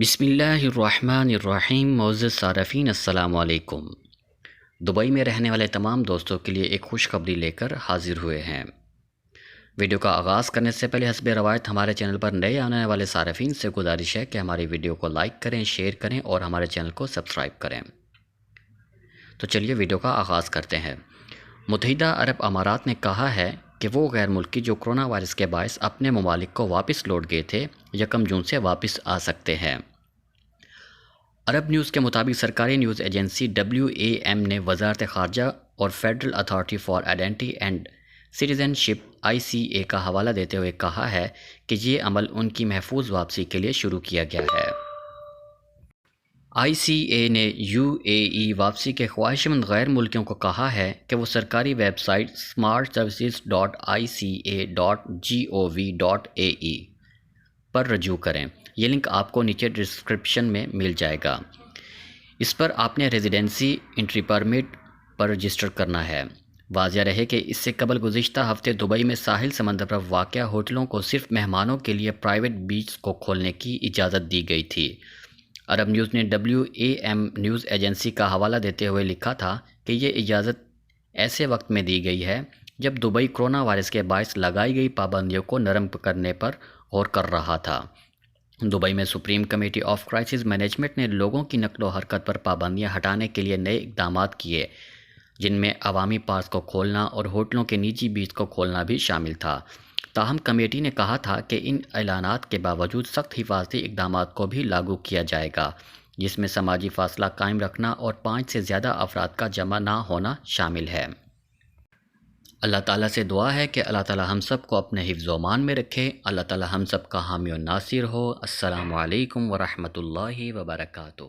بسم اللہ الرحمن الرحیم۔ معزز صارفین السلام علیکم۔ دبئی میں رہنے والے تمام دوستوں کے لیے ایک خوشخبری لے کر حاضر ہوئے ہیں۔ ویڈیو کا آغاز کرنے سے پہلے حسب روایت ہمارے چینل پر نئے آنے والے صارفین سے گزارش ہے کہ ہماری ویڈیو کو لائک کریں، شیئر کریں اور ہمارے چینل کو سبسکرائب کریں۔ تو چلیے ویڈیو کا آغاز کرتے ہیں۔ متحدہ عرب امارات نے کہا ہے کہ وہ غیر ملکی جو کرونا وائرس کے باعث اپنے ممالک کو واپس لوٹ گئے تھے، 1 جون سے واپس آ سکتے ہیں۔ عرب نیوز کے مطابق سرکاری نیوز ایجنسی WAM نے وزارت خارجہ اور federal authority for identity and citizen ship ICA کا حوالہ دیتے ہوئے کہا ہے کہ یہ عمل ان کی محفوظ واپسی کے لیے شروع کیا گیا ہے۔ ICA نے UAE واپسی کے خواہش مند غیر ملکیوں کو کہا ہے کہ وہ سرکاری ویب سائٹ smartservices.ica.gov.ae پر رجوع کریں۔ یہ لنک آپ کو نیچے ڈسکرپشن میں مل جائے گا۔ اس پر آپ نے ریزیڈنسی انٹری پرمٹ پر رجسٹر کرنا ہے۔ واضح رہے کہ اس سے قبل گزشتہ ہفتے دبئی میں ساحل سمندر پر واقع ہوٹلوں کو صرف مہمانوں کے لیے پرائیویٹ بیچ کو کھولنے کی اجازت دی گئی تھی۔ عرب نیوز نے WAM نیوز ایجنسی کا حوالہ دیتے ہوئے لکھا تھا کہ یہ اجازت ایسے وقت میں دی گئی ہے جب دبئی کرونا وائرس کے باعث لگائی گئی پابندیوں کو نرم کرنے پر غور کر رہا تھا۔ دبئی میں supreme committee of crisis management نے لوگوں کی نقل و حرکت پر پابندیاں ہٹانے کے لیے نئے اقدامات کیے، جن میں عوامی پارکس کو کھولنا اور ہوٹلوں کے نجی بیچ کو کھولنا بھی شامل تھا۔ تاہم کمیٹی نے کہا تھا کہ ان اعلانات کے باوجود سخت حفاظتی اقدامات کو بھی لاگو کیا جائے گا، جس میں سماجی فاصلہ قائم رکھنا اور 5 سے زیادہ افراد کا جمع نہ ہونا شامل ہے۔ اللہ تعالیٰ سے دعا ہے کہ اللہ تعالیٰ ہم سب کو اپنے حفظ و امان میں رکھے۔ اللہ تعالیٰ ہم سب کا حامی و ناصر ہو۔ السلام علیکم ورحمۃ اللہ وبرکاتہ۔